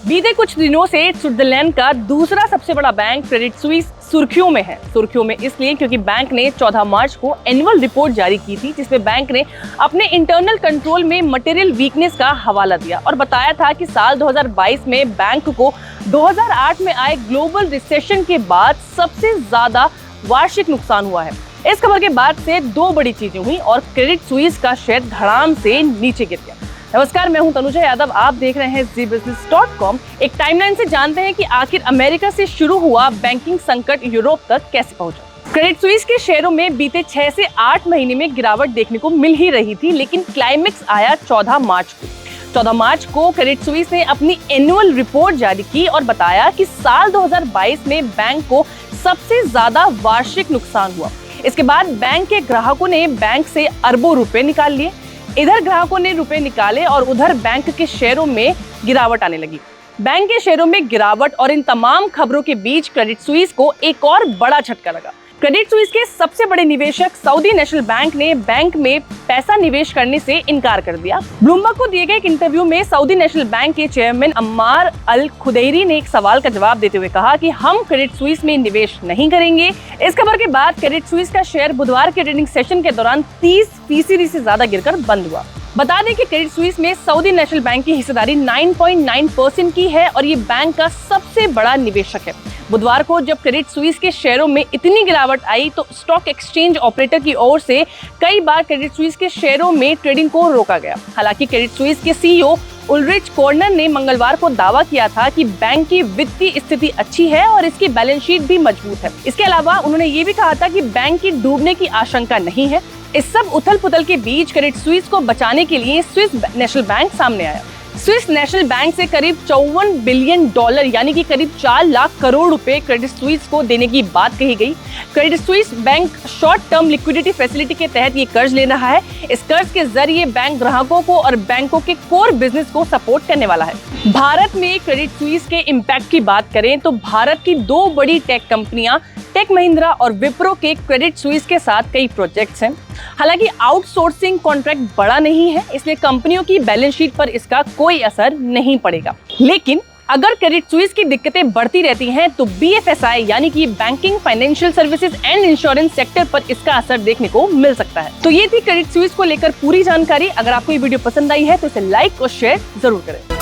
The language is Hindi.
बीते कुछ दिनों से स्विट्जरलैंड का दूसरा सबसे बड़ा बैंक क्रेडिट स्विस सुर्खियों में है। सुर्खियों में इसलिए क्योंकि बैंक ने 14 मार्च को एनुअल रिपोर्ट जारी की थी, जिसमें बैंक ने अपने इंटरनल कंट्रोल में मटेरियल वीकनेस का हवाला दिया और बताया था कि साल 2022 में बैंक को 2008 में आए ग्लोबल रिसेशन के बाद सबसे ज्यादा वार्षिक नुकसान हुआ है। इस खबर के बाद से दो बड़ी चीजें हुई और क्रेडिट स्विस का शेयर धड़ाम से नीचे गिर गया। नमस्कार, मैं हूं तनुजा यादव, आप देख रहे हैं zbusiness.com। एक टाइमलाइन से जानते हैं कि आखिर अमेरिका से शुरू हुआ बैंकिंग संकट यूरोप तक कैसे पहुंचा। क्रेडिट स्विस के शेयरों में बीते 6 से 8 महीने में गिरावट देखने को मिल ही रही थी, लेकिन क्लाइमेक्स आया 14 मार्च को। 14 मार्च को क्रेडिट स्विस ने अपनी एनुअल रिपोर्ट जारी की और बताया कि साल 2022 में बैंक को सबसे ज्यादा वार्षिक नुकसान हुआ। इसके बाद बैंक के ग्राहकों ने बैंक से अरबों रुपए निकाल लिए। इधर ग्राहकों ने रुपए निकाले और उधर बैंक के शेयरों में गिरावट आने लगी। बैंक के शेयरों में गिरावट और इन तमाम खबरों के बीच क्रेडिट स्विस को एक और बड़ा झटका लगा। क्रेडिट स्विस के सबसे बड़े निवेशक सऊदी नेशनल बैंक ने बैंक में पैसा निवेश करने से इनकार कर दिया। ब्लूमबर्ग को दिए गए एक इंटरव्यू में सऊदी नेशनल बैंक के चेयरमैन अम्मार अल खुदैरी ने एक सवाल का जवाब देते हुए कहा कि हम क्रेडिट स्विस में निवेश नहीं करेंगे। इस खबर के बाद क्रेडिट स्विस का शेयर बुधवार के ट्रेडिंग सेशन के दौरान 30% से ज्यादा गिरकर बंद हुआ। बता दें कि क्रेडिट स्विस में सऊदी नेशनल बैंक की हिस्सेदारी 9.9% की है और ये बैंक का सबसे बड़ा निवेशक है। बुधवार को जब क्रेडिट स्विस के शेयरों में इतनी गिरावट आई तो स्टॉक एक्सचेंज ऑपरेटर की ओर से कई बार क्रेडिट स्विस के शेयरों में ट्रेडिंग को रोका गया। हालांकि क्रेडिट स्विस के सीईओ उल्रिच कॉर्नर ने मंगलवार को दावा किया था कि बैंक की वित्तीय स्थिति अच्छी है और इसकी बैलेंस शीट भी मजबूत है। इसके अलावा उन्होंने ये भी कहा था कि बैंक की डूबने की आशंका नहीं है। इस सब उथल पुथल के बीच क्रेडिट स्विस को बचाने के लिए स्विस नेशनल बैंक सामने आया। स्विस नेशनल बैंक से करीब $54 बिलियन यानी कि करीब 4 लाख करोड़ रुपए क्रेडिट स्विस को देने की बात कही गई। Credit Suisse bank short term liquidity facility के तहत ये कर्ज ले रहा है। इस कर्ज के जरिए बैंक ग्राहकों को और बैंकों के कोर बिजनेस को सपोर्ट करने वाला है। भारत में क्रेडिट स्विस के इम्पैक्ट की बात करें तो भारत की दो बड़ी टेक कंपनियां टेक महिंद्रा और विप्रो के क्रेडिट स्विस के साथ कई प्रोजेक्ट्स हैं। हालांकि आउटसोर्सिंग कॉन्ट्रैक्ट बड़ा नहीं है, इसलिए कंपनियों की बैलेंस शीट पर इसका कोई असर नहीं पड़ेगा। लेकिन अगर क्रेडिट स्विस की दिक्कतें बढ़ती रहती हैं तो बीएफएसआई यानी कि banking, financial services and insurance sector पर इसका असर देखने को मिल सकता है। तो ये थी क्रेडिट स्विस को लेकर पूरी जानकारी। अगर आपको ये वीडियो पसंद आई है तो इसे लाइक और शेयर जरूर करें।